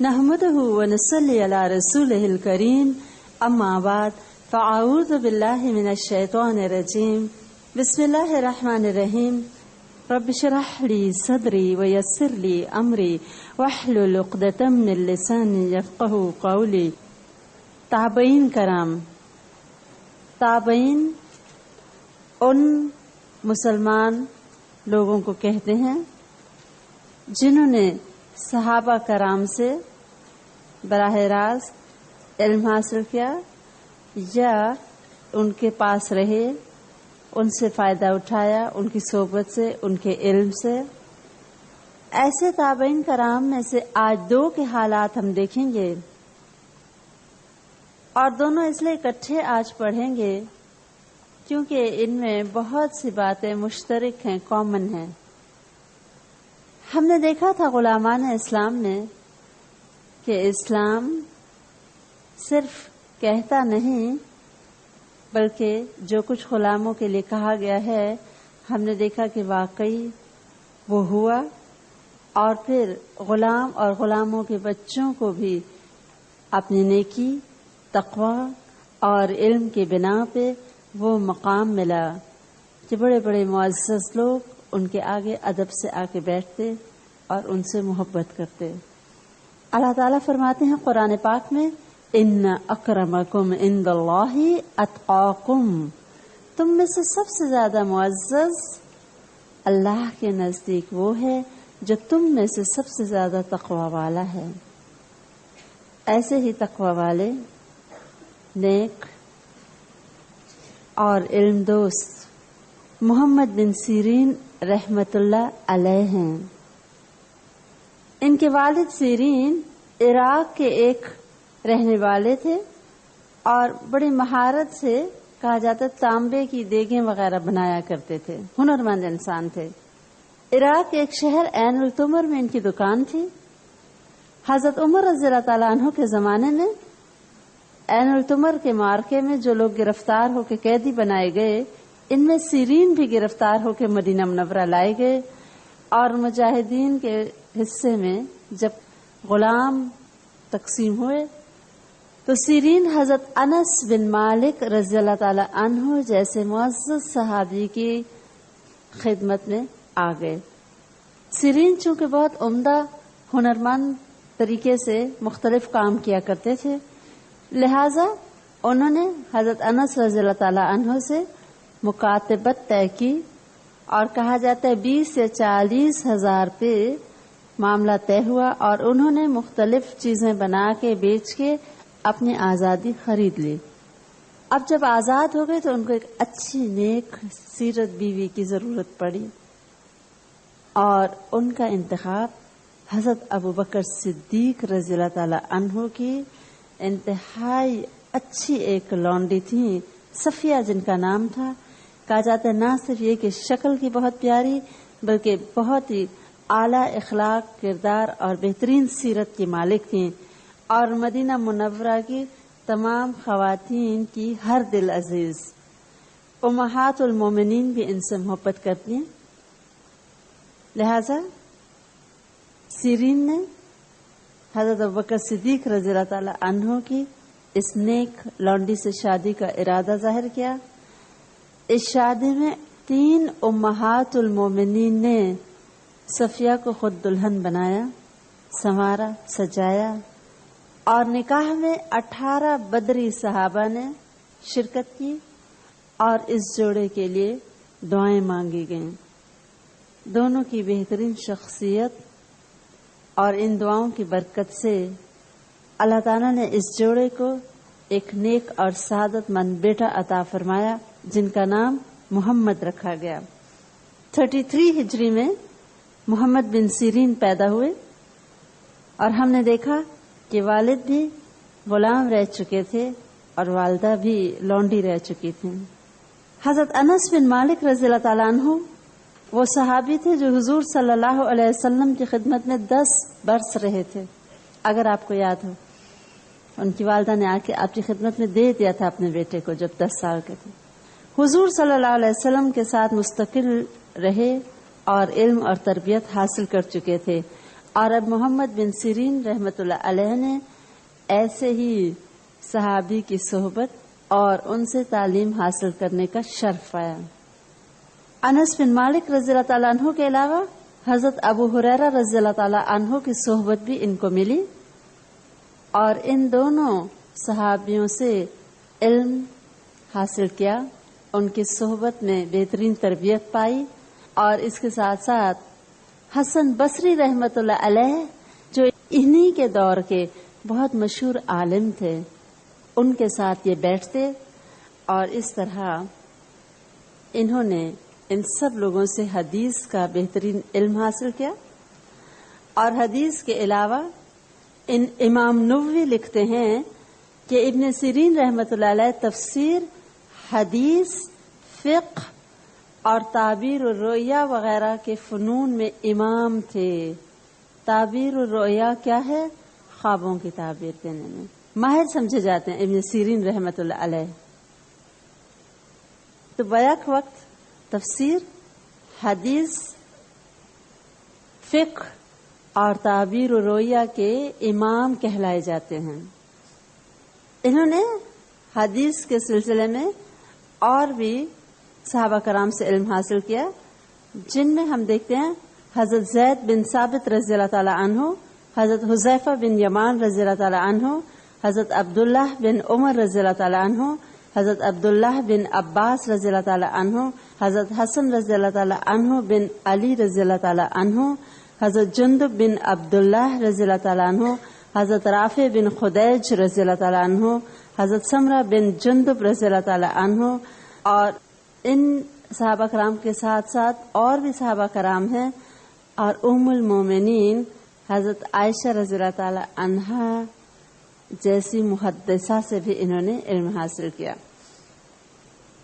نحمده ونصلي على رسوله الكريم اما بعد فاعوذ بالله من الشيطان الرجيم بسم الله الرحمن الرحيم رب اشرح لي صدري ويسر لي امري واحلل عقدة من لساني يفقهوا قولي. تابعین کرام، تابعین ان مسلمان لوگوں کو کہتے ہیں جنہوں نے صحابہ کرام سے براہ راست علم حاصل کیا یا ان کے پاس رہے، ان سے فائدہ اٹھایا، ان کی صحبت سے، ان کے علم سے. ایسے تابعین کرام میں سے آج دو کے حالات ہم دیکھیں گے، اور دونوں اس لیے اکٹھے آج پڑھیں گے کیونکہ ان میں بہت سی باتیں مشترک ہیں، کامن ہیں. ہم نے دیکھا تھا غلامان اسلام میں کہ اسلام صرف کہتا نہیں بلکہ جو کچھ غلاموں کے لیے کہا گیا ہے ہم نے دیکھا کہ واقعی وہ ہوا، اور پھر غلام اور غلاموں کے بچوں کو بھی اپنی نیکی، تقوی اور علم کی بنا پہ وہ مقام ملا کہ بڑے بڑے معزز لوگ ان کے آگے ادب سے آ کے بیٹھتے اور ان سے محبت کرتے. اللہ تعالیٰ فرماتے ہیں قرآن پاک میں ان اکرمکم عند اللہ اتقاکم، تم میں سے سب سے زیادہ معزز اللہ کے نزدیک وہ ہے جو تم میں سے سب سے زیادہ تقوی والا ہے. ایسے ہی تقوی والے، نیک اور علم دوست محمد بن سیرین رحمت اللہ علیہ ہیں. ان کے والد سیرین عراق کے ایک رہنے والے تھے اور بڑی مہارت سے کہا جاتا تانبے کی دیگیں وغیرہ بنایا کرتے تھے، ہنرمند انسان تھے. عراق کے ایک شہر عین التمر میں ان کی دکان تھی. حضرت عمر رضی اللہ تعالیٰ عنہ کے زمانے میں عین التمر کے مارکے میں جو لوگ گرفتار ہو کے قیدی بنائے گئے ان میں سیرین بھی گرفتار ہو کے مدینہ منورہ لائے گئے، اور مجاہدین کے حصے میں جب غلام تقسیم ہوئے تو سیرین حضرت انس بن مالک رضی اللہ تعالی عنہ جیسے معزز صحابی کی خدمت میں آ گئے. سیرین چونکہ بہت عمدہ ہنرمند طریقے سے مختلف کام کیا کرتے تھے، لہذا انہوں نے حضرت انس رضی اللہ تعالی عنہ سے مکاتبت طے کی، اور کہا جاتا ہے 20 سے 40 ہزار پہ معاملہ طے ہوا، اور انہوں نے مختلف چیزیں بنا کے بیچ کے اپنی آزادی خرید لی. اب جب آزاد ہو گئے تو ان کو ایک اچھی نیک سیرت بیوی کی ضرورت پڑی، اور ان کا انتخاب حضرت ابوبکر صدیق رضی اللہ تعالی عنہ کی انتہائی اچھی ایک لونڈی تھی، صفیہ جن کا نام تھا. کہا جاتا ہے نہ صرف یہ کہ شکل کی بہت پیاری بلکہ بہت ہی اعلیٰ اخلاق، کردار اور بہترین سیرت کی مالک تھیں، اور مدینہ منورہ کی تمام خواتین کی ہر دل عزیز. امہات المومنین بھی ان سے محبت کرتی ہیں. لہذا سیرین نے حضرت ابوبکر صدیق رضی اللہ تعالی عنہ کی اس نیک لونڈی سے شادی کا ارادہ ظاہر کیا. اس شادی میں 3 امہات المومنین نے صفیہ کو خود دلہن بنایا، سنوارا، سجایا، اور نکاح میں 18 بدری صحابہ نے شرکت کی، اور اس جوڑے کے لیے دعائیں مانگی گئیں. دونوں کی بہترین شخصیت اور ان دعاؤں کی برکت سے اللہ تعالیٰ نے اس جوڑے کو ایک نیک اور سعادت مند بیٹا عطا فرمایا جن کا نام محمد رکھا گیا. 33 ہجری میں محمد بن سیرین پیدا ہوئے، اور ہم نے دیکھا کہ والد بھی غلام رہ چکے تھے اور والدہ بھی لونڈی رہ چکی تھیں. حضرت انس بن مالک رضی اللہ تعالیٰ عنہ وہ صحابی تھے جو حضور صلی اللہ علیہ وسلم کی خدمت میں 10 برس رہے تھے. اگر آپ کو یاد ہو ان کی والدہ نے آ کے آپ کی خدمت میں دے دیا تھا اپنے بیٹے کو جب 10 سال کے تھے. حضور صلی اللہ علیہ وسلم کے ساتھ مستقل رہے اور علم اور تربیت حاصل کر چکے تھے، اور اب محمد بن سیرین رحمۃ اللہ علیہ نے ایسے ہی صحابی کی صحبت اور ان سے تعلیم حاصل کرنے کا شرف پایا۔ انس بن مالک رضی اللہ تعالیٰ عنہ کے علاوہ حضرت ابو ہریرہ رضی اللہ تعالیٰ عنہ کی صحبت بھی ان کو ملی، اور ان دونوں صحابیوں سے علم حاصل کیا، ان کی صحبت میں بہترین تربیت پائی، اور اس کے ساتھ ساتھ حسن بصری رحمت اللہ علیہ جو انہی کے دور کے بہت مشہور عالم تھے، ان کے ساتھ یہ بیٹھتے، اور اس طرح انہوں نے ان سب لوگوں سے حدیث کا بہترین علم حاصل کیا۔ اور حدیث کے علاوہ امام نووی لکھتے ہیں کہ ابن سیرین رحمۃ اللہ علیہ تفسیر، حدیث، فقہ اور تعبیر الرؤیا وغیرہ کے فنون میں امام تھے۔ تعبیر الرؤیا کیا ہے؟ خوابوں کی تعبیر دینے میں ماہر سمجھے جاتے ہیں ابن سیرین رحمۃ اللہ علیہ۔ تو بیک وقت تفسیر، حدیث، فقہ اور تعبیر الرؤیا کے امام کہلائے جاتے ہیں۔ انہوں نے حدیث کے سلسلے میں اور بھی صحابہ کرام سے علم حاصل کیا، جن میں ہم دیکھتے ہیں حضرت زید بن ثابت رضی اللہ تعالی عنہ، حضرت حذیفہ بن یمان رضی اللہ تعالی عنہ، حضرت عبداللہ بن عمر رضی اللہ تعالی عنہ، حضرت عبداللہ بن عباس رضی اللہ تعالی عنہ، حضرت حسن رضی اللہ تعالی عنہ بن علی رضی اللہ تعالی عنہ، حضرت جندب بن عبداللہ رضی اللہ تعالی عنہ، حضرت رافع بن خدیج رضی اللہ تعالی عنہ، حضرت سمرہ بن جندب رضی اللہ تعالی عنہ، اور ان صحابہ کرام کے ساتھ ساتھ اور بھی صحابہ کرام ہیں، اور ام المومنین حضرت عائشہ رضی اللہ تعالی عنہا جیسی محدثہ سے بھی انہوں نے علم حاصل کیا۔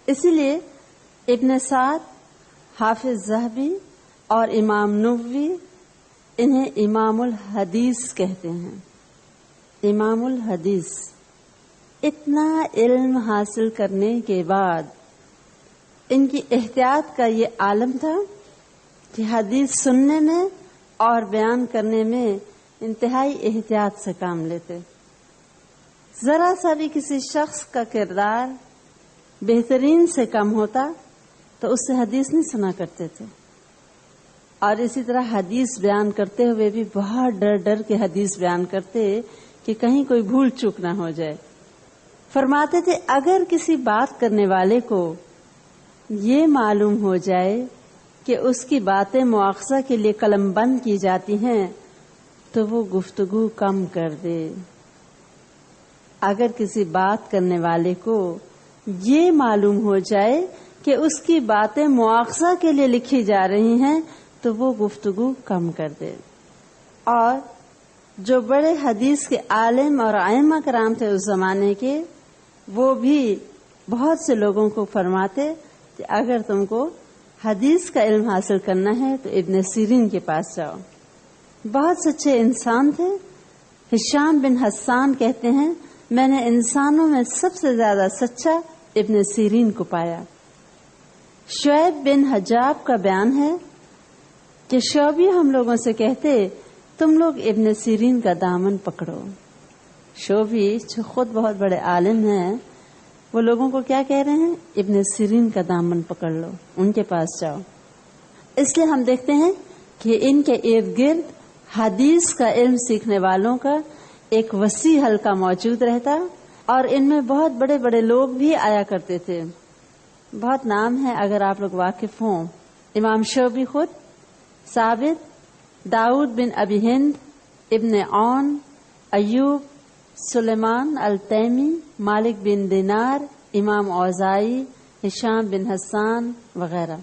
اسی لیے ابن سعد، حافظ ذہبی اور امام نووی انہیں امام الحدیث کہتے ہیں۔ امام الحدیث۔ اتنا علم حاصل کرنے کے بعد ان کی احتیاط کا یہ عالم تھا کہ حدیث سننے میں اور بیان کرنے میں انتہائی احتیاط سے کام لیتے۔ ذرا سا بھی کسی شخص کا کردار بہترین سے کم ہوتا تو اس سے حدیث نہیں سنا کرتے تھے، اور اسی طرح حدیث بیان کرتے ہوئے بھی بہت ڈر ڈر کے حدیث بیان کرتے کہ کہیں کوئی بھول چوک نہ ہو جائے۔ فرماتے تھے اگر کسی بات کرنے والے کو یہ معلوم ہو جائے کہ اس کی باتیں مواخذہ کے لیے قلم بند کی جاتی ہیں تو وہ گفتگو کم کر دے۔ اگر کسی بات کرنے والے کو یہ معلوم ہو جائے کہ اس کی باتیں مواخذہ کے لیے لکھی جا رہی ہیں تو وہ گفتگو کم کر دے۔ اور جو بڑے حدیث کے عالم اور ائمہ کرام تھے اس زمانے کے، وہ بھی بہت سے لوگوں کو فرماتے کہ اگر تم کو حدیث کا علم حاصل کرنا ہے تو ابن سیرین کے پاس جاؤ۔ بہت سچے انسان تھے۔ ہشام بن حسان کہتے ہیں میں نے انسانوں میں سب سے زیادہ سچا ابن سیرین کو پایا۔ شعیب بن حجاب کا بیان ہے کہ شعبی ہم لوگوں سے کہتے تم لوگ ابن سیرین کا دامن پکڑو۔ شعبی جو خود بہت بڑے عالم ہیں، وہ لوگوں کو کیا کہہ رہے ہیں؟ ابن سیرین کا دامن پکڑ لو، ان کے پاس جاؤ۔ اس لیے ہم دیکھتے ہیں کہ ان کے ارد گرد حدیث کا علم سیکھنے والوں کا ایک وسیع حلقہ موجود رہتا، اور ان میں بہت بڑے بڑے لوگ بھی آیا کرتے تھے۔ بہت نام ہے اگر آپ لوگ واقف ہوں، امام شعبی خود، ثابت، داؤد بن ابی ہند، ابن عون، ایوب، سلیمان التیمی، مالک بن دینار، امام اوزاعی، ہشام بن حسان وغیرہ۔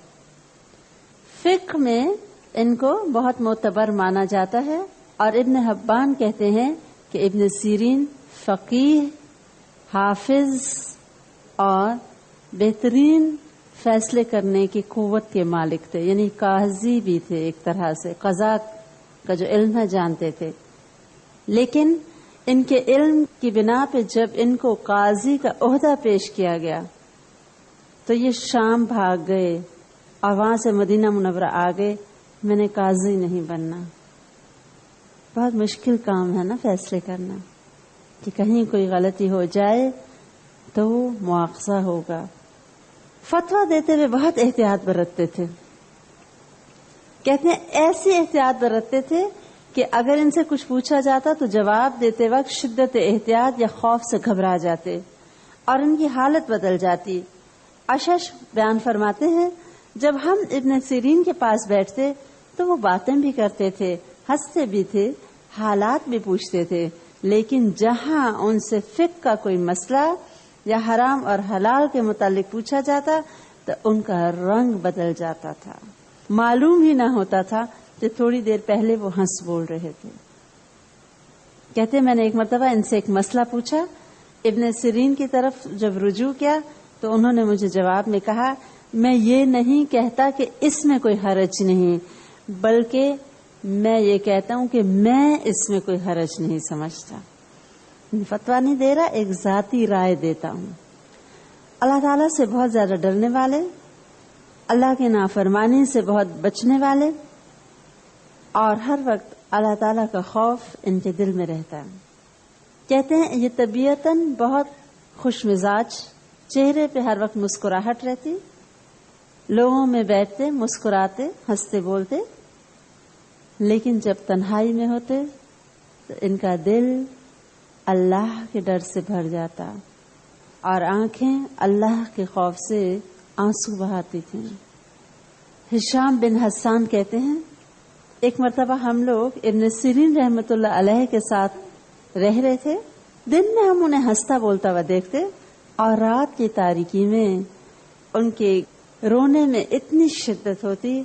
فقہ میں ان کو بہت معتبر مانا جاتا ہے، اور ابن حبان کہتے ہیں کہ ابن سیرین فقیہ، حافظ اور بہترین فیصلے کرنے کی قوت کے مالک تھے، یعنی قاضی بھی تھے، ایک طرح سے قضاء کا جو علم ہے جانتے تھے۔ لیکن ان کے علم کی بنا پہ جب ان کو قاضی کا عہدہ پیش کیا گیا تو یہ شام بھاگ گئے اور وہاں سے مدینہ منورہ آ گئے، میں نے قاضی نہیں بننا، بہت مشکل کام ہے نا فیصلے کرنا کہ کہیں کوئی غلطی ہو جائے تو وہ مواخذہ ہوگا. فتویٰ دیتے ہوئے بہت احتیاط برتتے تھے. کہتے ہیں ایسی احتیاط برتتے تھے کہ اگر ان سے کچھ پوچھا جاتا تو جواب دیتے وقت شدت احتیاط یا خوف سے گھبرا جاتے اور ان کی حالت بدل جاتی. اشش بیان فرماتے ہیں جب ہم ابن سیرین کے پاس بیٹھتے تو وہ باتیں بھی کرتے تھے, ہنستے بھی تھے, حالات بھی پوچھتے تھے, لیکن جہاں ان سے فقہ کا کوئی مسئلہ یا حرام اور حلال کے متعلق پوچھا جاتا تو ان کا رنگ بدل جاتا تھا. معلوم ہی نہ ہوتا تھا کہ تھوڑی دیر پہلے وہ ہنس بول رہے تھے. کہتے میں نے ایک مرتبہ ان سے ایک مسئلہ پوچھا. ابن سیرین کی طرف جب رجوع کیا تو انہوں نے مجھے جواب میں کہا, میں یہ نہیں کہتا کہ اس میں کوئی حرج نہیں, بلکہ میں یہ کہتا ہوں کہ میں اس میں کوئی حرج نہیں سمجھتا. فتویٰ نہیں دے رہا, ایک ذاتی رائے دیتا ہوں. اللہ تعالیٰ سے بہت زیادہ ڈرنے والے, اللہ کی نافرمانی سے بہت بچنے والے, اور ہر وقت اللہ تعالیٰ کا خوف ان کے دل میں رہتا ہے. کہتے ہیں یہ طبیعتاً بہت خوش مزاج, چہرے پہ ہر وقت مسکراہٹ رہتی, لوگوں میں بیٹھتے مسکراتے ہنستے بولتے, لیکن جب تنہائی میں ہوتے تو ان کا دل اللہ کے ڈر سے بھر جاتا اور آنکھیں اللہ کے خوف سے آنسو بہاتی تھیں. ہشام بن حسان کہتے ہیں ایک مرتبہ ہم لوگ ابن سیرین رحمت اللہ علیہ کے ساتھ رہ رہے تھے. دن میں ہم انہیں ہنستا بولتا ہوا دیکھتے اور رات کی تاریکی میں ان کے رونے میں اتنی شدت ہوتی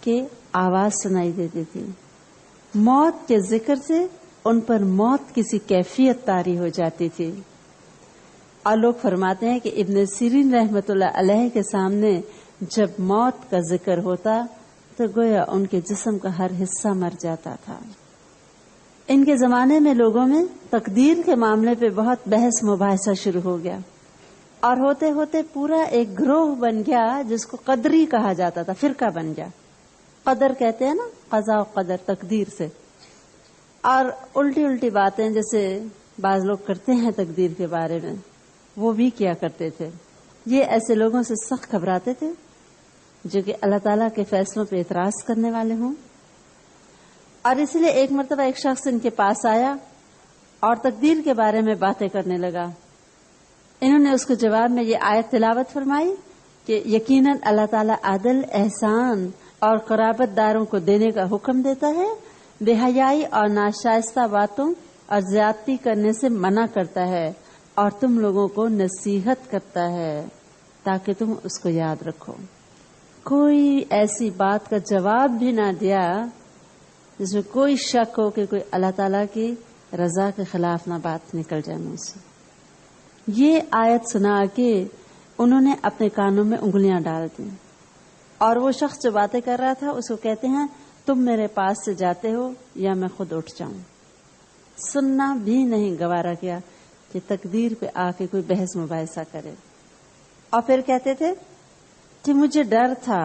کہ آواز سنائی دیتی تھی. موت کے ذکر سے ان پر موت کسی کیفیت طاری ہو جاتی تھی. اور لوگ فرماتے ہیں کہ ابن سیرین رحمت اللہ علیہ کے سامنے جب موت کا ذکر ہوتا تو گویا ان کے جسم کا ہر حصہ مر جاتا تھا. ان کے زمانے میں لوگوں میں تقدیر کے معاملے پہ بہت بحث مباحثہ شروع ہو گیا اور ہوتے ہوتے پورا ایک گروہ بن گیا جس کو قدری کہا جاتا تھا, فرقہ بن گیا. قدر کہتے ہیں نا, قضاء و قدر, تقدیر سے. اور الٹی الٹی باتیں جیسے بعض لوگ کرتے ہیں تقدیر کے بارے میں وہ بھی کیا کرتے تھے. یہ ایسے لوگوں سے سخت گھبراتے تھے جو کہ اللہ تعالیٰ کے فیصلوں پہ اعتراض کرنے والے ہوں. اور اس لیے ایک مرتبہ ایک شخص ان کے پاس آیا اور تقدیر کے بارے میں باتیں کرنے لگا. انہوں نے اس کو جواب میں یہ آیت تلاوت فرمائی کہ یقیناً اللہ تعالیٰ عدل, احسان اور قرابت داروں کو دینے کا حکم دیتا ہے, بے حیائی اور ناشائستہ باتوں اور زیادتی کرنے سے منع کرتا ہے, اور تم لوگوں کو نصیحت کرتا ہے تاکہ تم اس کو یاد رکھو. کوئی ایسی بات کا جواب بھی نہ دیا جس میں کوئی شک ہو کہ کوئی اللہ تعالیٰ کی رضا کے خلاف نہ بات نکل جائے منہ سے. یہ آیت سنا کے انہوں نے اپنے کانوں میں انگلیاں ڈال دیں اور وہ شخص جو باتیں کر رہا تھا اس کو کہتے ہیں تم میرے پاس سے جاتے ہو یا میں خود اٹھ جاؤں. سننا بھی نہیں گوارا کیا کہ تقدیر پہ آ کے کوئی بحث مباحثہ کرے. اور پھر کہتے تھے کہ مجھے ڈر تھا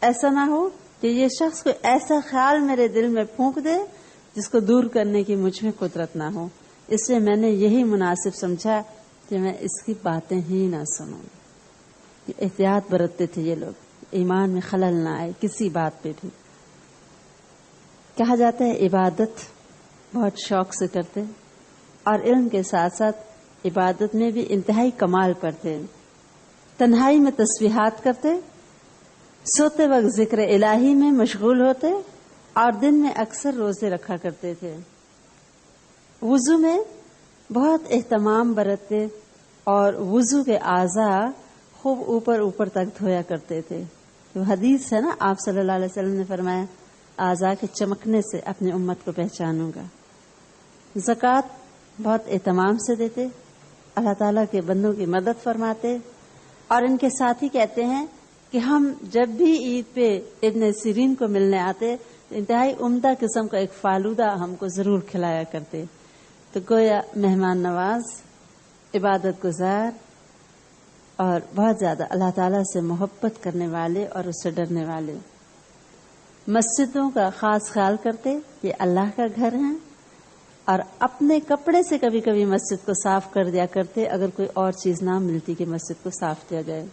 ایسا نہ ہو کہ یہ شخص کوئی ایسا خیال میرے دل میں پھونک دے جس کو دور کرنے کی مجھ میں قدرت نہ ہو, اس لیے میں نے یہی مناسب سمجھا کہ میں اس کی باتیں ہی نہ سنوں. احتیاط برتتے تھے یہ لوگ, ایمان میں خلل نہ آئے کسی بات پہ بھی. کہا جاتا ہے عبادت بہت شوق سے کرتے اور علم کے ساتھ ساتھ عبادت میں بھی انتہائی کمال کرتے. تنہائی میں تسبیحات کرتے, سوتے وقت ذکر الہی میں مشغول ہوتے اور دن میں اکثر روزے رکھا کرتے تھے. وضو میں بہت اہتمام برتتے اور وضو کے اعضاء خوب اوپر اوپر تک دھویا کرتے تھے. تو حدیث ہے نا, آپ صلی اللہ علیہ وسلم نے فرمایا اعضاء کے چمکنے سے اپنی امت کو پہچانوں گا. زکوٰۃ بہت اہتمام سے دیتے, اللہ تعالیٰ کے بندوں کی مدد فرماتے. اور ان کے ساتھی کہتے ہیں کہ ہم جب بھی عید پہ ابن سیرین کو ملنے آتے انتہائی عمدہ قسم کا ایک فالودہ ہم کو ضرور کھلایا کرتے. تو گویا مہمان نواز, عبادت گزار اور بہت زیادہ اللہ تعالیٰ سے محبت کرنے والے اور اس سے ڈرنے والے. مسجدوں کا خاص خیال کرتے، یہ اللہ کا گھر ہے، اور اپنے کپڑے سے کبھی کبھی مسجد کو صاف کر دیا کرتے اگر کوئی اور چیز نہ ملتی کہ مسجد کو صاف کیا جائے۔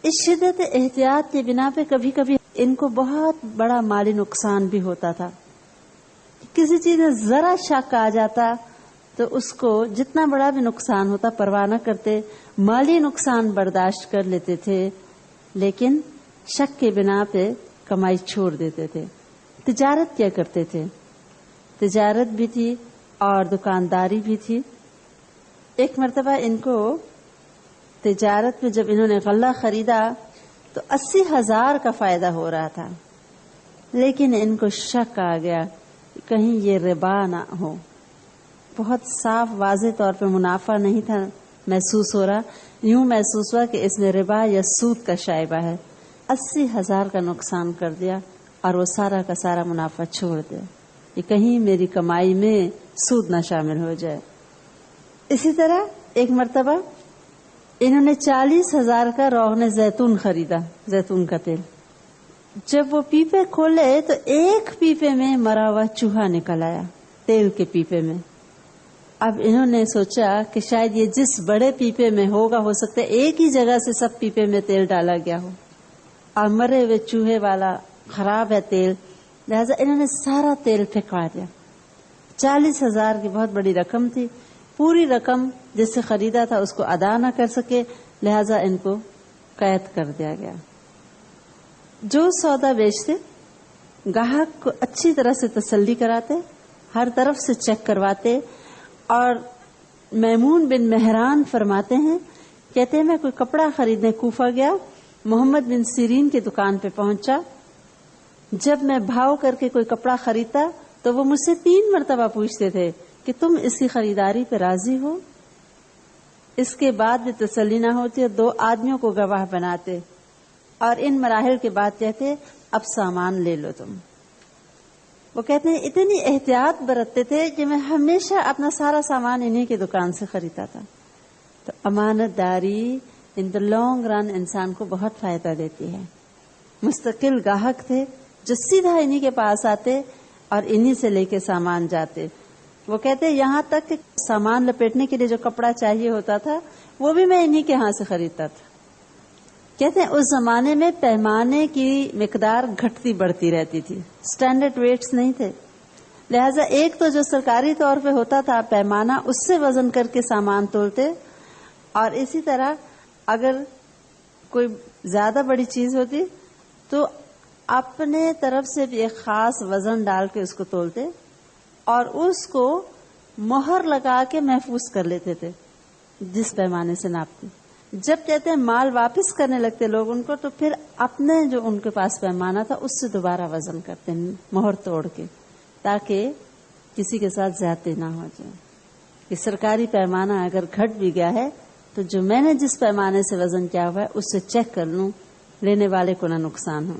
اس شدت احتیاط کی بنا پہ کبھی کبھی ان کو بہت بڑا مالی نقصان بھی ہوتا تھا۔ کسی چیز میں ذرا شک آ جاتا تو اس کو جتنا بڑا بھی نقصان ہوتا پرواہ نہ کرتے، مالی نقصان برداشت کر لیتے تھے، لیکن شک کے بنا پہ کمائی چھوڑ دیتے تھے۔ تجارت کیا کرتے تھے، تجارت بھی تھی اور دکانداری بھی تھی۔ ایک مرتبہ ان کو تجارت میں جب انہوں نے غلہ خریدا تو 80,000 کا فائدہ ہو رہا تھا، لیکن ان کو شک آ گیا کہ کہیں یہ ربا نہ ہو۔ بہت صاف واضح طور پہ منافع نہیں تھا محسوس ہو رہا، یوں محسوس ہوا کہ اس میں ربا یا سود کا شائبہ ہے۔ 80,000 کا نقصان کر دیا اور وہ سارا کا سارا منافع چھوڑ دیا کہ کہیں میری کمائی میں سود نہ شامل ہو جائے۔ اسی طرح ایک مرتبہ انہوں نے 40,000 کا روغن زیتون خریدا، زیتون کا تیل۔ جب وہ پیپے کھولے تو ایک پیپے میں مرا ہوا چوہا نکل آیا، تیل کے پیپے میں۔ اب انہوں نے سوچا کہ شاید یہ جس بڑے پیپے میں ہوگا، ہو سکتا ہے ایک ہی جگہ سے سب پیپے میں تیل ڈالا گیا ہو، اور مرے ہوئے چوہے والا خراب ہے تیل، لہذا انہوں نے سارا تیل پھینکوا دیا۔ 40,000 کی بہت بڑی رقم تھی، پوری رقم جس سے خریدا تھا اس کو ادا نہ کر سکے، لہذا ان کو قید کر دیا گیا۔ جو سودا بیچتے گاہک کو اچھی طرح سے تسلی کراتے، ہر طرف سے چیک کرواتے، اور میمون بن مہران فرماتے ہیں، کہتے ہیں میں کوئی کپڑا خریدنے کوفہ گیا، محمد بن سیرین کی دکان پہ پہنچا۔ جب میں بھاؤ کر کے کوئی کپڑا خریدتا تو وہ مجھ سے 3 مرتبہ پوچھتے تھے کہ تم اس کی خریداری پہ راضی ہو؟ اس کے بعد بھی تسلی نہ ہوتی، 2 آدمیوں کو گواہ بناتے اور ان مراحل کے بعد کہتے اب سامان لے لو تم۔ وہ کہتے ہیں اتنی احتیاط برتتے تھے کہ میں ہمیشہ اپنا سارا سامان انہی کی دکان سے خریدتا تھا۔ تو امانت داری ان دا لانگ رن انسان کو بہت فائدہ دیتی ہے۔ مستقل گاہک تھے جو سیدھا انہی کے پاس آتے اور انہی سے لے کے سامان جاتے۔ وہ کہتے یہاں تک کہ سامان لپیٹنے کے لیے جو کپڑا چاہیے ہوتا تھا وہ بھی میں انہی کے ہاں سے خریدتا تھا۔ کہتے ہیں اس زمانے میں پیمانے کی مقدار گھٹتی بڑھتی رہتی تھی، سٹینڈرڈ ویٹس نہیں تھے، لہذا ایک تو جو سرکاری طور پہ ہوتا تھا پیمانہ، اس سے وزن کر کے سامان تولتے، اور اسی طرح اگر کوئی زیادہ بڑی چیز ہوتی تو اپنے طرف سے بھی ایک خاص وزن ڈال کے اس کو تولتے اور اس کو مہر لگا کے محفوظ کر لیتے تھے جس پیمانے سے ناپتے۔ جب کہتے ہیں مال واپس کرنے لگتے لوگ ان کو، تو پھر اپنے جو ان کے پاس پیمانہ تھا اس سے دوبارہ وزن کرتے ہیں مہر توڑ کے، تاکہ کسی کے ساتھ زیادتی نہ ہو جائے کہ سرکاری پیمانہ اگر گھٹ بھی گیا ہے تو جو میں نے جس پیمانے سے وزن کیا ہوا ہے اس سے چیک کر لوں، لینے والے کو نہ نقصان ہو۔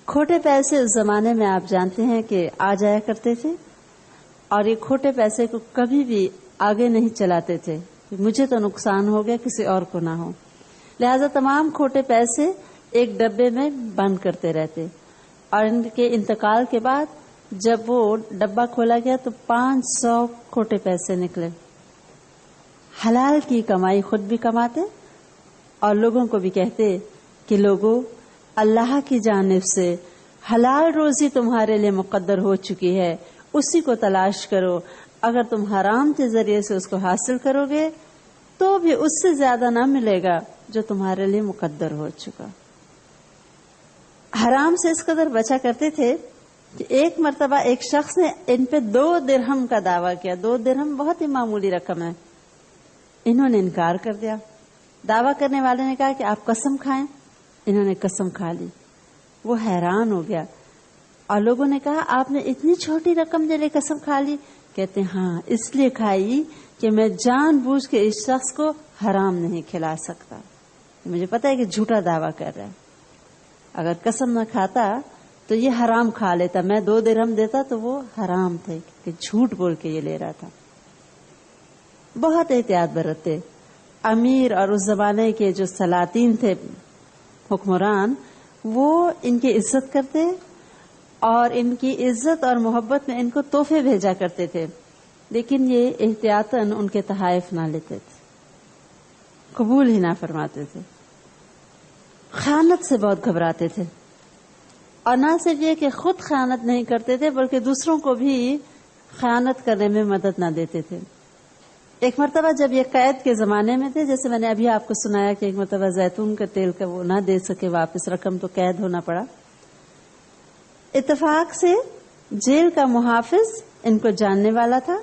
کھوٹے پیسے اس زمانے میں آپ جانتے ہیں کہ آ جایا کرتے تھے، اور یہ کھوٹے پیسے کو کبھی بھی آگے نہیں چلاتے تھے، مجھے تو نقصان ہو گیا کسی اور کو نہ ہو، لہذا تمام کھوٹے پیسے ایک ڈبے میں بند کرتے رہتے، اور ان کے انتقال کے بعد جب وہ ڈبہ کھولا گیا تو 500 کھوٹے پیسے نکلے۔ حلال کی کمائی خود بھی کماتے اور لوگوں کو بھی کہتے کہ لوگوں، اللہ کی جانب سے حلال روزی تمہارے لیے مقدر ہو چکی ہے، اسی کو تلاش کرو، اگر تم حرام کے ذریعے سے اس کو حاصل کرو گے تو بھی اس سے زیادہ نہ ملے گا جو تمہارے لیے مقدر ہو چکا۔ حرام سے اس قدر بچا کرتے تھے کہ ایک مرتبہ ایک شخص نے ان پہ 2 درہم کا دعویٰ کیا۔ 2 درہم بہت ہی معمولی رقم ہے، انہوں نے انکار کر دیا۔ دعویٰ کرنے والے نے کہا کہ آپ قسم کھائیں، انہوں نے قسم کھا لی۔ وہ حیران ہو گیا اور لوگوں نے کہا آپ نے اتنی چھوٹی رقم دے لے قسم کھا لی؟ کہتے ہیں ہاں، اس لیے کھائی کہ میں جان بوجھ کے اس شخص کو حرام نہیں کھلا سکتا، مجھے پتا ہے کہ جھوٹا دعویٰ کر رہا ہے، اگر قسم نہ کھاتا تو یہ حرام کھا لیتا، میں 2 درہم دیتا تو وہ حرام تھے کہ جھوٹ بول کے یہ لے رہا تھا۔ بہت احتیاط برتتے امیر اور اس زمانے کے جو سلاطین تھے، حکمران، وہ ان کی عزت کرتے اور ان کی عزت اور محبت میں ان کو تحفے بھیجا کرتے تھے، لیکن یہ احتیاطاً ان کے تحائف نہ لیتے تھے، قبول ہی نہ فرماتے تھے، خیانت سے بہت گھبراتے تھے، اور نہ صرف یہ کہ خود خیانت نہیں کرتے تھے بلکہ دوسروں کو بھی خیانت کرنے میں مدد نہ دیتے تھے۔ ایک مرتبہ جب یہ قید کے زمانے میں تھے، جیسے میں نے ابھی آپ کو سنایا کہ ایک مرتبہ زیتون کا تیل کا وہ نہ دے سکے واپس رقم، تو قید ہونا پڑا۔ اتفاق سے جیل کا محافظ ان کو جاننے والا تھا،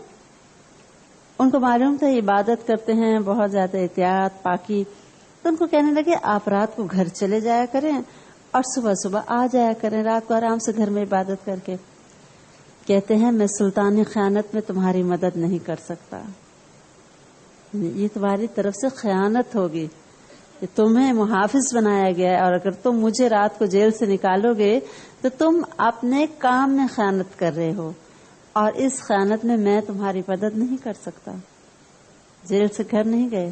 ان کو معلوم تھا یہ عبادت کرتے ہیں، بہت زیادہ احتیاط پاکی، تو ان کو کہنے لگے آپ رات کو گھر چلے جایا کریں اور صبح صبح آ جایا کریں، رات کو آرام سے گھر میں عبادت کر کے۔ کہتے ہیں میں سلطانی خیانت میں تمہاری مدد نہیں کر سکتا، یہ تمہاری طرف سے خیانت ہوگی، کہ تمہیں محافظ بنایا گیا ہے اور اگر تم مجھے رات کو جیل سے نکالو گے تو تم اپنے کام میں خیانت کر رہے ہو، اور اس خیانت میں میں تمہاری مدد نہیں کر سکتا۔ جیل سے گھر نہیں گئے،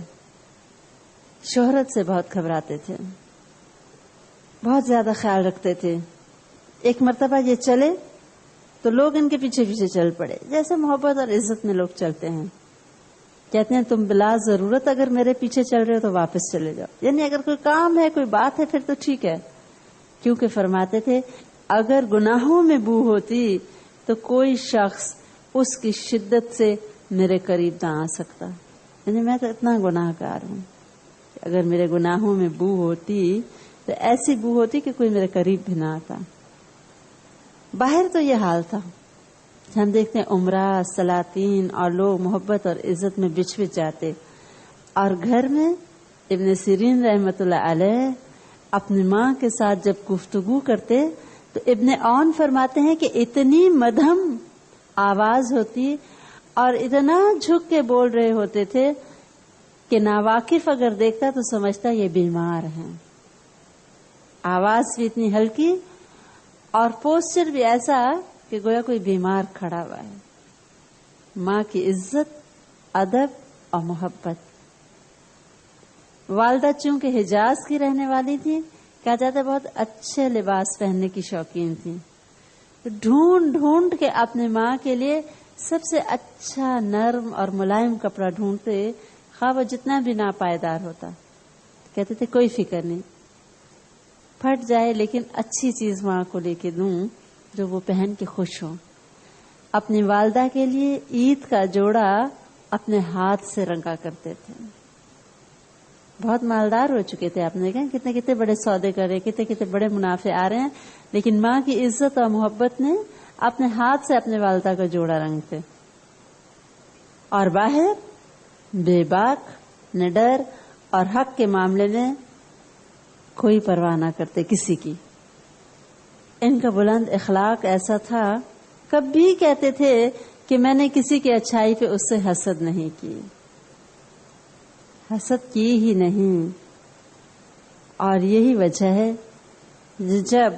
شہرت سے بہت گھبراتے تھے، بہت زیادہ خیال رکھتے تھے۔ ایک مرتبہ یہ چلے تو لوگ ان کے پیچھے پیچھے چل پڑے، جیسے محبت اور عزت میں لوگ چلتے ہیں۔ کہتے ہیں تم بلا ضرورت اگر میرے پیچھے چل رہے ہو تو واپس چلے جاؤ، یعنی اگر کوئی کام ہے کوئی بات ہے پھر تو ٹھیک ہے، کیونکہ فرماتے تھے اگر گناہوں میں بو ہوتی تو کوئی شخص اس کی شدت سے میرے قریب نہ آ سکتا، یعنی میں تو اتنا گناہ گار ہوں کہ اگر میرے گناہوں میں بو ہوتی تو ایسی بو ہوتی کہ کوئی میرے قریب بھی نہ آتا۔ باہر تو یہ حال تھا، ہم دیکھتے ہیں عمرہ، سلاطین اور لوگ محبت اور عزت میں بچھ جاتے، اور گھر میں ابن سیرین رحمت اللہ علیہ اپنی ماں کے ساتھ جب گفتگو کرتے تو ابن عون فرماتے ہیں کہ اتنی مدھم آواز ہوتی اور اتنا جھک کے بول رہے ہوتے تھے کہ ناواقف اگر دیکھتا تو سمجھتا یہ بیمار ہیں۔ آواز بھی اتنی ہلکی اور پوسچر بھی ایسا کہ گویا کوئی بیمار کھڑا ہوا ہے۔ ماں کی عزت، ادب اور محبت۔ والدہ چونکہ حجاز کی رہنے والی تھی، کہا جاتا ہے بہت اچھے لباس پہننے کی شوقین تھی، ڈھونڈ ڈھونڈ کے اپنے ماں کے لیے سب سے اچھا نرم اور ملائم کپڑا ڈھونڈتے، خواہ وہ جتنا بھی ناپائیدار ہوتا۔ کہتے تھے کوئی فکر نہیں، پھٹ جائے لیکن اچھی چیز ماں کو لے کے دوں جو وہ پہن کے خوش ہو۔ اپنی والدہ کے لیے عید کا جوڑا اپنے ہاتھ سے رنگا کرتے تھے۔ بہت مالدار ہو چکے تھے، آپ نے دیکھا کتنے کتنے بڑے سودے کر رہے، کتنے کتنے بڑے منافع آ رہے ہیں، لیکن ماں کی عزت اور محبت نے اپنے ہاتھ سے اپنے والدہ کا جوڑا رنگتے، اور باہر بے باک، نڈر اور حق کے معاملے میں کوئی پرواہ نہ کرتے کسی کی۔ ان کا بلند اخلاق ایسا تھا، کبھی کہتے تھے کہ میں نے کسی کی اچھائی پہ اس سے حسد نہیں کی، حسد کی ہی نہیں۔ اور یہی وجہ ہے جب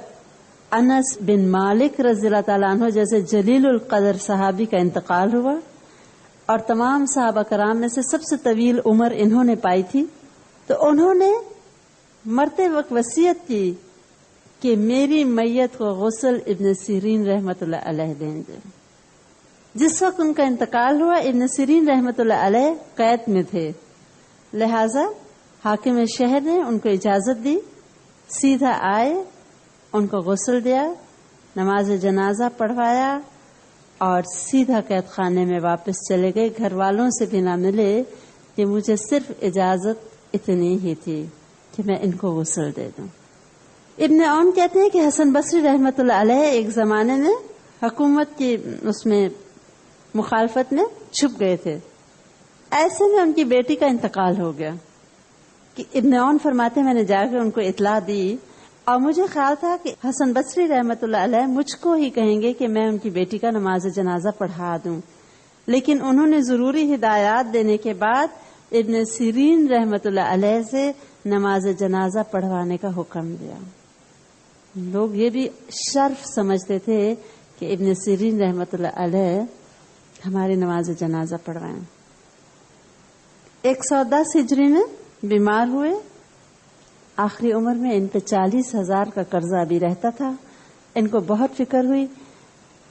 انس بن مالک رضی اللہ تعالیٰ عنہ جیسے جلیل القدر صحابی کا انتقال ہوا اور تمام صحابہ کرام میں سے سب سے طویل عمر انہوں نے پائی تھی، تو انہوں نے مرتے وقت وصیت کی کہ میری میت کو غسل ابن سیرین رحمت اللہ علیہ دیں گے۔ جس وقت ان کا انتقال ہوا ابن سیرین رحمت اللہ علیہ قید میں تھے، لہذا حاکم شہر نے ان کو اجازت دی، سیدھا آئے، ان کو غسل دیا، نماز جنازہ پڑھوایا اور سیدھا قید خانے میں واپس چلے گئے۔ گھر والوں سے بھی نہ ملے کہ مجھے صرف اجازت اتنی ہی تھی کہ میں ان کو غسل دے دوں۔ ابن عون کہتے ہیں کہ حسن بصری رحمت اللہ علیہ ایک زمانے میں حکومت کی اس میں مخالفت میں چھپ گئے تھے، ایسے میں ان کی بیٹی کا انتقال ہو گیا کہ ابن عون فرماتے ہیں میں نے جا کے ان کو اطلاع دی، اور مجھے خیال تھا کہ حسن بصری رحمت اللہ علیہ مجھ کو ہی کہیں گے کہ میں ان کی بیٹی کا نماز جنازہ پڑھا دوں، لیکن انہوں نے ضروری ہدایات دینے کے بعد ابن سیرین رحمت اللہ علیہ سے نماز جنازہ پڑھوانے کا حکم دیا۔ لوگ یہ بھی شرف سمجھتے تھے کہ ابن سیرین رحمت اللہ علیہ ہماری نماز جنازہ پڑھوائیں۔ 110 ہجری میں بیمار ہوئے، آخری عمر میں ان پہ 40,000 کا قرضہ بھی رہتا تھا. ان کو بہت فکر ہوئی.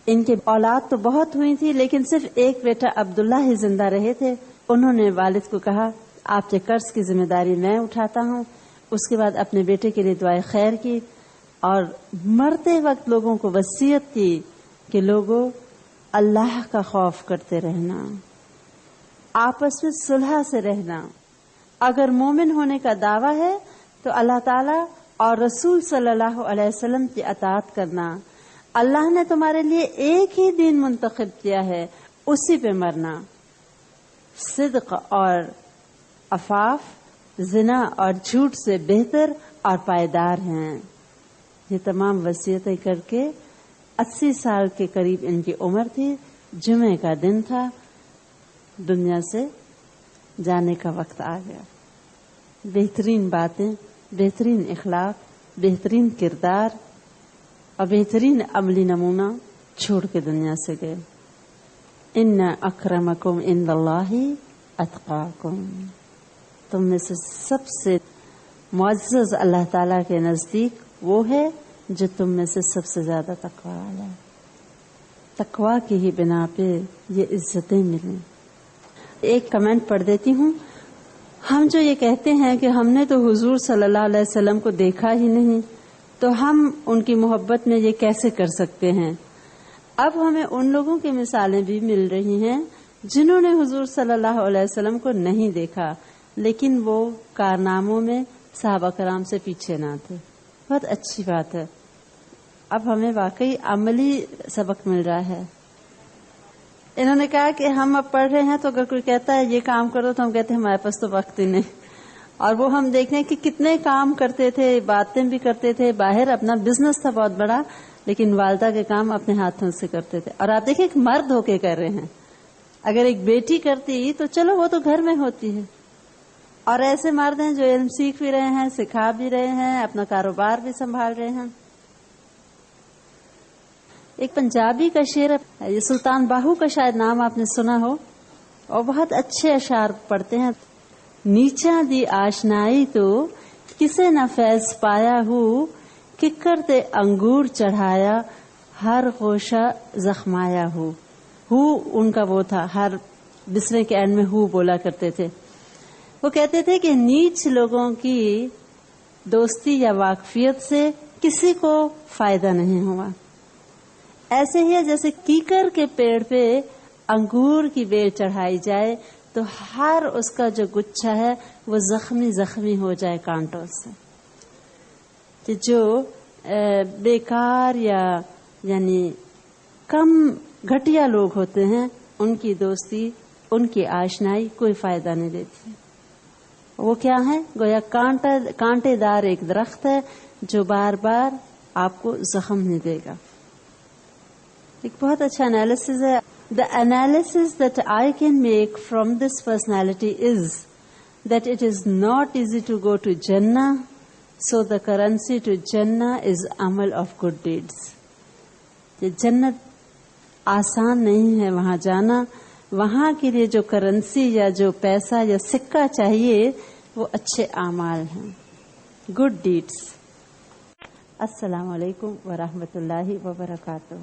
ان کے اولاد تو بہت ہوئی تھی لیکن صرف ایک بیٹا عبداللہ ہی زندہ رہے تھے. انہوں نے والد کو کہا آپ کے قرض کی ذمہ داری میں اٹھاتا ہوں. اس کے بعد اپنے بیٹے کے لیے دعائے خیر کی اور مرتے وقت لوگوں کو وصیت کی کہ لوگوں اللہ کا خوف کرتے رہنا، آپس میں صلح سے رہنا. اگر مومن ہونے کا دعویٰ ہے تو اللہ تعالی اور رسول صلی اللہ علیہ وسلم کی اطاعت کرنا. اللہ نے تمہارے لیے ایک ہی دین منتخب کیا ہے، اسی پہ مرنا. صدق اور عفاف زنا اور جھوٹ سے بہتر اور پائیدار ہیں. یہ تمام وصیتیں کر کے 80 سال کے قریب ان کی عمر تھی. جمعے کا دن تھا. دنیا سے جانے کا وقت آ گیا. بہترین باتیں، بہترین اخلاق، بہترین کردار اور بہترین عملی نمونہ چھوڑ کے دنیا سے گئے. ان اکرمکم عند اللہ اتقاکم. تم میں سے سب سے معزز اللہ تعالیٰ کے نزدیک وہ ہے جو تم میں سے سب سے زیادہ تقوی والا ہے. تقوی کی ہی بنا پہ یہ عزتیں ملیں. ایک کمنٹ پڑھ دیتی ہوں. ہم جو یہ کہتے ہیں کہ ہم نے تو حضور صلی اللہ علیہ وسلم کو دیکھا ہی نہیں تو ہم ان کی محبت میں یہ کیسے کر سکتے ہیں. اب ہمیں ان لوگوں کی مثالیں بھی مل رہی ہیں جنہوں نے حضور صلی اللہ علیہ وسلم کو نہیں دیکھا لیکن وہ کارناموں میں صحابہ کرام سے پیچھے نہ تھے. بہت اچھی بات ہے. اب ہمیں واقعی عملی سبق مل رہا ہے. انہوں نے کہا کہ ہم اب پڑھ رہے ہیں تو اگر کوئی کہتا ہے یہ کام کرو تو ہم کہتے ہیں ہمارے پاس تو وقت ہی نہیں. اور وہ ہم دیکھ رہے ہیں کہ کتنے کام کرتے تھے، باتیں بھی کرتے تھے. باہر اپنا بزنس تھا بہت بڑا لیکن والدہ کے کام اپنے ہاتھوں سے کرتے تھے. اور آپ دیکھیں ایک مرد ہو کے کر رہے ہیں. اگر ایک بیٹی کرتی تو چلو وہ تو گھر میں ہوتی ہے. اور ایسے مرد ہیں جو علم سیکھ بھی رہے ہیں، سکھا بھی رہے ہیں، اپنا کاروبار بھی سنبھال رہے ہیں. ایک پنجابی کا شعر ہے، یہ سلطان باہو کا شاید نام آپ نے سنا ہو، اور بہت اچھے اشعار پڑھتے ہیں. نیچا دی آشنائی تو کسے نہ فیض پایا ہو، ککر تے انگور چڑھایا ہر گوشہ زخمایا ہو. ان کا وہ تھا، ہر بسرے کے اینڈ میں بولا کرتے تھے. وہ کہتے تھے کہ نیچ لوگوں کی دوستی یا واقفیت سے کسی کو فائدہ نہیں ہوا. ایسے ہی ہے جیسے کیکر کے پیڑ پہ انگور کی بیل چڑھائی جائے تو ہر اس کا جو گچھا ہے وہ زخمی ہو جائے کانٹوں سے. کہ جو بیکار یا یعنی کم گھٹیا لوگ ہوتے ہیں ان کی دوستی، ان کی آشنائی کوئی فائدہ نہیں دیتی. وہ کیا ہے؟ گویا کانٹے دار ایک درخت ہے جو بار بار آپ کو زخم نہیں دے گا. ایک بہت اچھا انالیسز ہے. The analysis that I can make from this personality is that it is not easy to go to Jannah, so the currency to Jannah is amal of good deeds. کہ جنت آسان نہیں ہے وہاں جانا. وہاں کے لیے جو کرنسی یا جو پیسہ یا سکہ چاہیے وہ اچھے اعمال ہیں، گڈ ڈیڈس. السلام علیکم ورحمۃ اللہ وبرکاتہ.